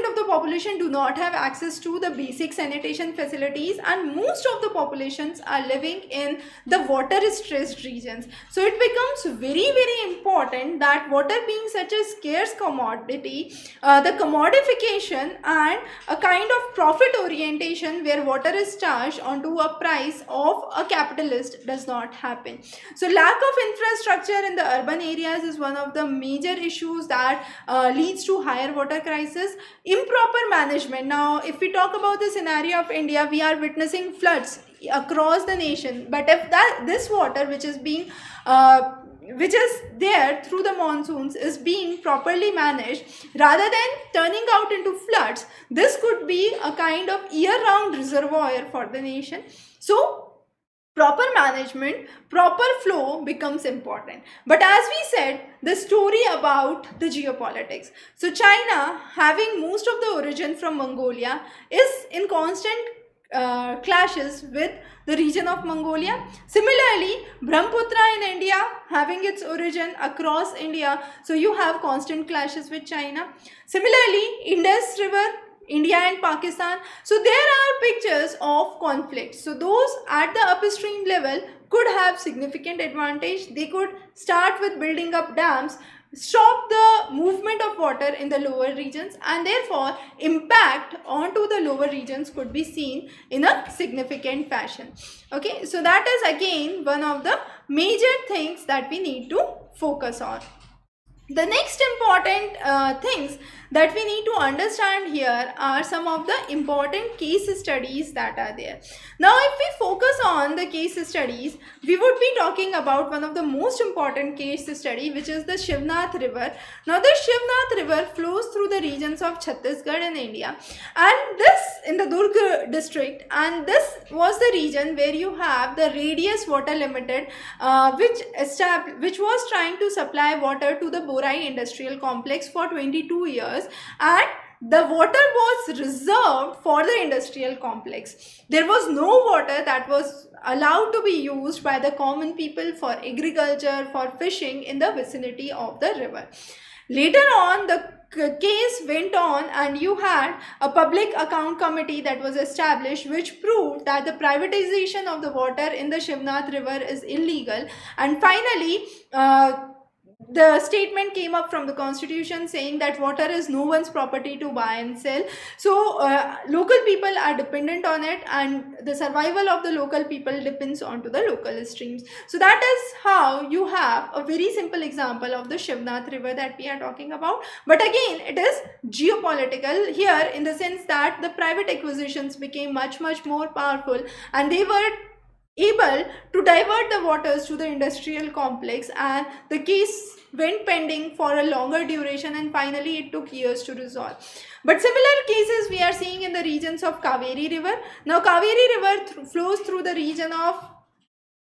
of the population do not have access to the basic sanitation facilities, and most of the populations are living in the water stressed regions. So it becomes very important that water being such a scarce commodity, the commodification and a kind of profit orientation where water is charged onto a price of a capitalist does not happen. So lack of infrastructure in the urban areas is one of the major issues that leads to higher water crisis. Improper management. Now if we talk about the scenario of India, we are witnessing floods across the nation, but if this water which is there through the monsoons is being properly managed rather than turning out into floods, this could be a kind of year-round reservoir for the nation. So proper management, proper flow becomes important. But as we said, the story about the geopolitics. So China, having most of the origin from Mongolia, is in constant clashes with the region of Mongolia. Similarly, Brahmaputra in India, having its origin across India, so you have constant clashes with China. Similarly, Indus River, India and Pakistan. So there are pictures of conflicts. So those at the upstream level could have significant advantage. They could start with building up dams, stop the movement of water in the lower regions, and therefore impact onto the lower regions could be seen in a significant fashion. Okay, so that is again one of the major things that we need to focus on. The next important things that we need to understand here are some of the important case studies that are there. Now, if we focus on the case studies, we would be talking about one of the most important case study, which is the Shivnath River. Now, the Shivnath River flows through the regions of Chhattisgarh in India, and this in the Durg district, and this was the region where you have the Radius Water Limited, which was trying to supply water to the Borai Industrial Complex for 22 years, and the water was reserved for the industrial complex. There was no water that was allowed to be used by the common people for agriculture, for fishing in the vicinity of the river. Later on, the case went on, and you had a public account committee that was established, which proved that the privatization of the water in the Shivnath River is illegal. And finally, the statement came up from the constitution saying that water is no one's property to buy and sell. So local people are dependent on it, and the survival of the local people depends onto the local streams. So that is how you have a very simple example of the Shivnath River that we are talking about. But again, it is geopolitical here in the sense that the private acquisitions became much more powerful, and they were able to divert the waters to the industrial complex, and the case went pending for a longer duration, and finally it took years to resolve. But similar cases we are seeing in the regions of Kaveri River. Now, Kaveri River flows through the region of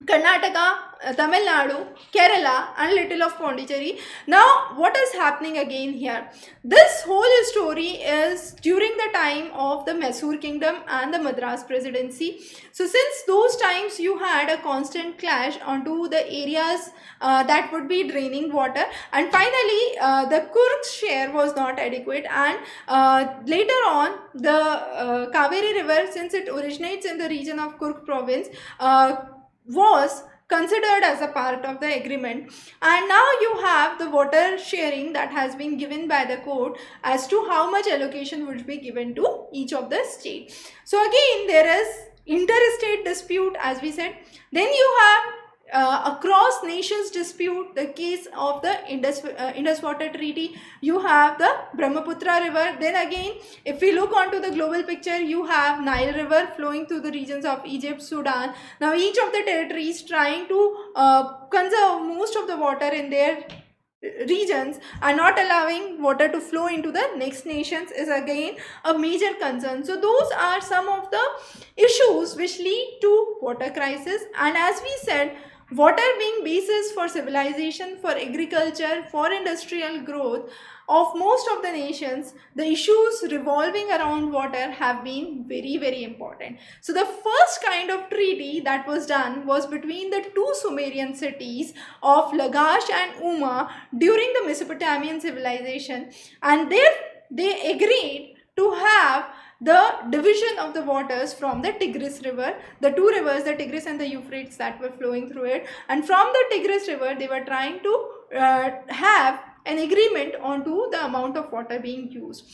Karnataka, Tamil Nadu, Kerala, and little of Pondicherry. Now, what is happening again here? This whole story is during the time of the Mysore Kingdom and the Madras Presidency. So, since those times you had a constant clash onto the areas that would be draining water, and finally the Kurk's share was not adequate, and later on the Kaveri River, since it originates in the region of Kurk province, was considered as a part of the agreement, and now you have the water sharing that has been given by the court as to how much allocation would be given to each of the states. So again, there is interstate dispute, as we said. Then you have across nations dispute, the case of the Indus Water Treaty. You have the Brahmaputra River. Then again, if we look onto the global picture, you have Nile River flowing through the regions of Egypt, Sudan. Now, each of the territories trying to conserve most of the water in their regions and not allowing water to flow into the next nations is again a major concern. So those are some of the issues which lead to water crisis. And as we said, water being basis for civilization, for agriculture, for industrial growth of most of the nations, the issues revolving around water have been very important. So the first kind of treaty that was done was between the two Sumerian cities of Lagash and Umma during the Mesopotamian civilization, and they agreed to have the division of the waters from the Tigris River, the two rivers, the Tigris and the Euphrates, that were flowing through it. And from the Tigris River, they were trying to have an agreement onto the amount of water being used.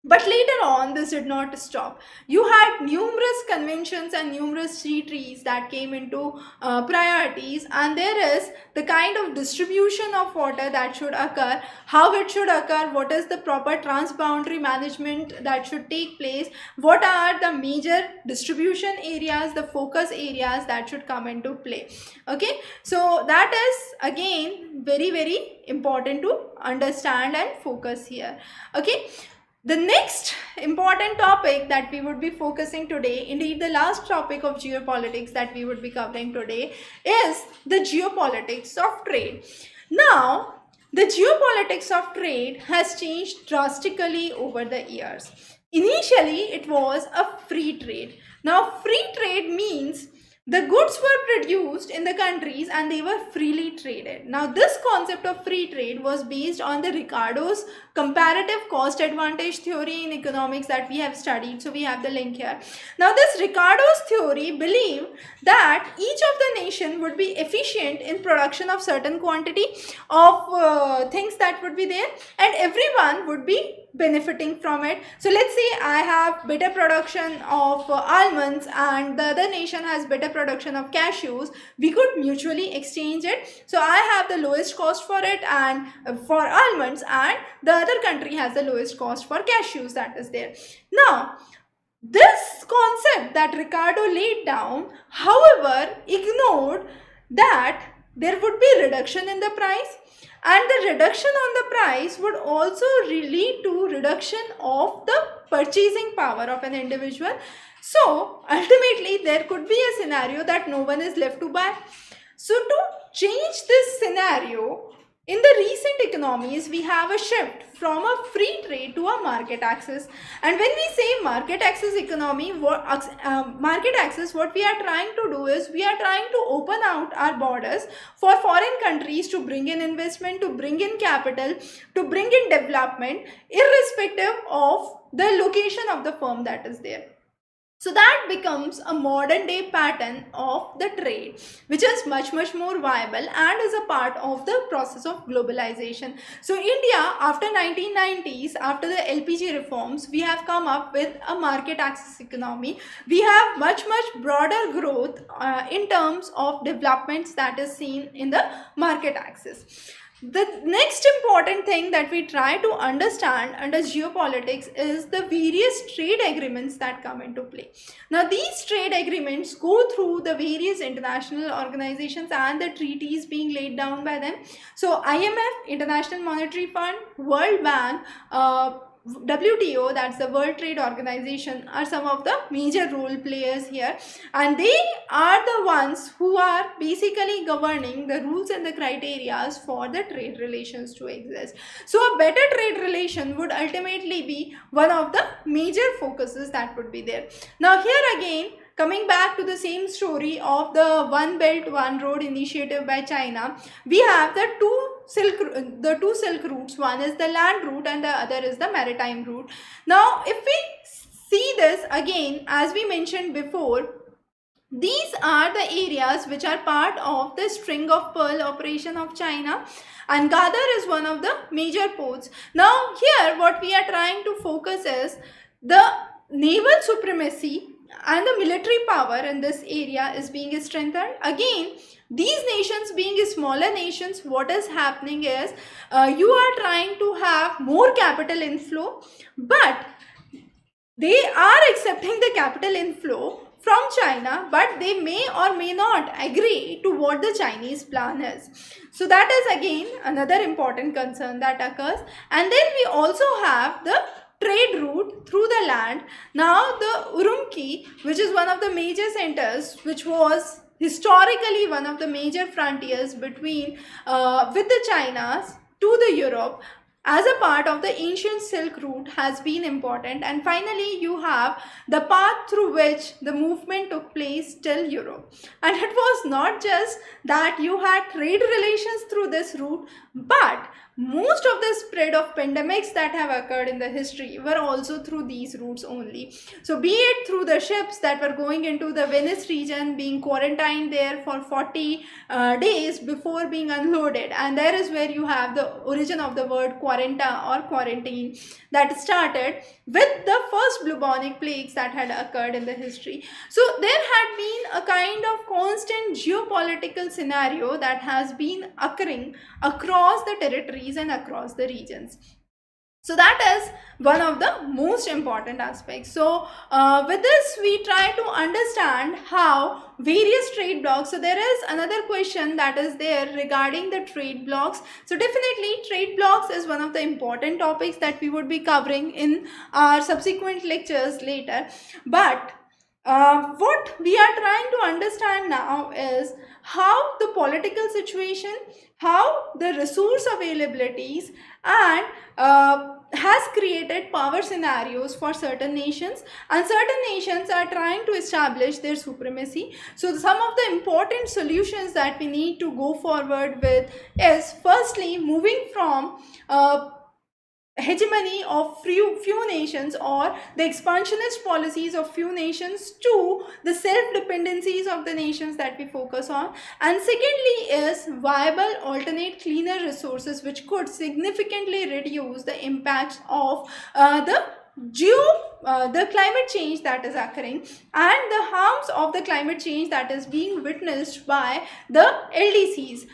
But later on, this did not stop. You had numerous conventions and numerous treaties that came into priorities, and there is the kind of distribution of water that should occur, how it should occur, what is the proper transboundary management that should take place, what are the major distribution areas, the focus areas that should come into play. Okay, so that is again very important to understand and focus here. Okay. The next important topic that we would be focusing today, indeed the last topic of geopolitics that we would be covering today, is the geopolitics of trade. Now, the geopolitics of trade has changed drastically over the years. Initially, it was a free trade. Now, free trade means the goods were produced in the countries and they were freely traded. Now, this concept of free trade was based on the Ricardo's comparative cost advantage theory in economics that we have studied. So, we have the link here. Now, this Ricardo's theory believed that each of the nation would be efficient in production of certain quantity of things that would be there, and everyone would be benefiting from it. So let's say I have better production of almonds and the other nation has better production of cashews. We could mutually exchange it. So I have the lowest cost for it and for almonds, and the other country has the lowest cost for cashews that is there. Now, this concept that Ricardo laid down, however, ignored that there would be reduction in the price, and the reduction on the price would also lead to reduction of the purchasing power of an individual. So ultimately there could be a scenario that no one is left to buy. So to change this scenario, in the recent economies, we have a shift from a free trade to a market access. And when we say market access economy, what we are trying to do is we are trying to open out our borders for foreign countries to bring in investment, to bring in capital, to bring in development, irrespective of the location of the firm that is there. So that becomes a modern day pattern of the trade, which is much more viable and is a part of the process of globalization. So India, after 1990s, after the LPG reforms, we have come up with a market access economy. We have much broader growth in terms of developments that is seen in the market access. The next important thing that we try to understand under geopolitics is the various trade agreements that come into play. Now, these trade agreements go through the various international organizations and the treaties being laid down by them. So, IMF, International Monetary Fund, World Bank, WTO, that's the World Trade Organization, are some of the major role players here, and they are the ones who are basically governing the rules and the criterias for the trade relations to exist. So a better trade relation would ultimately be one of the major focuses that would be there. Now here again, coming back to the same story of the One Belt One Road initiative by China, we have the two silk routes. One is the land route and the other is the maritime route. Now, if we see this again, as we mentioned before, these are the areas which are part of the string of pearl operation of China, and Gadar is one of the major ports. Now, here what we are trying to focus is the naval supremacy and the military power in this area is being strengthened. Again, these nations being smaller nations, what is happening is you are trying to have more capital inflow, but they are accepting the capital inflow from China, but they may or may not agree to what the Chinese plan is. So that is again another important concern that occurs. And then we also have the trade route through the land. Now the Urumqi, which is one of the major centers, which was historically one of the major frontiers between with the Chinas to the Europe, as a part of the ancient Silk Route, has been important. And finally you have the path through which the movement took place till Europe. And it was not just that you had trade relations through this route, but most of the spread of pandemics that have occurred in the history were also through these routes only. So be it through the ships that were going into the Venice region, being quarantined there for 40 days before being unloaded, and there is where you have the origin of the word quaranta or quarantine that started with the first bubonic plagues that had occurred in the history. So there had been a kind of constant geopolitical scenario that has been occurring across the territories and across the regions. So that is one of the most important aspects. So with this we try to understand how various trade blocks. So there is another question that is there regarding the trade blocks. So definitely trade blocks is one of the important topics that we would be covering in our subsequent lectures later. But what we are trying to understand now is how the political situation, how the resource availabilities, and has created power scenarios for certain nations, and certain nations are trying to establish their supremacy. So some of the important solutions that we need to go forward with is firstly moving from hegemony of few nations or the expansionist policies of few nations to the self-dependencies of the nations that we focus on. And secondly is viable alternate cleaner resources which could significantly reduce the impacts of the climate change that is occurring and the harms of the climate change that is being witnessed by the LDCs.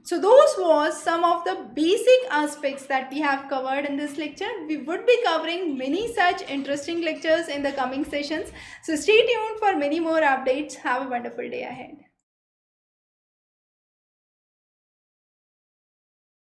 So those was some of the basic aspects that we have covered in this lecture. We would be covering many such interesting lectures in the coming sessions. So stay tuned for many more updates. Have a wonderful day ahead.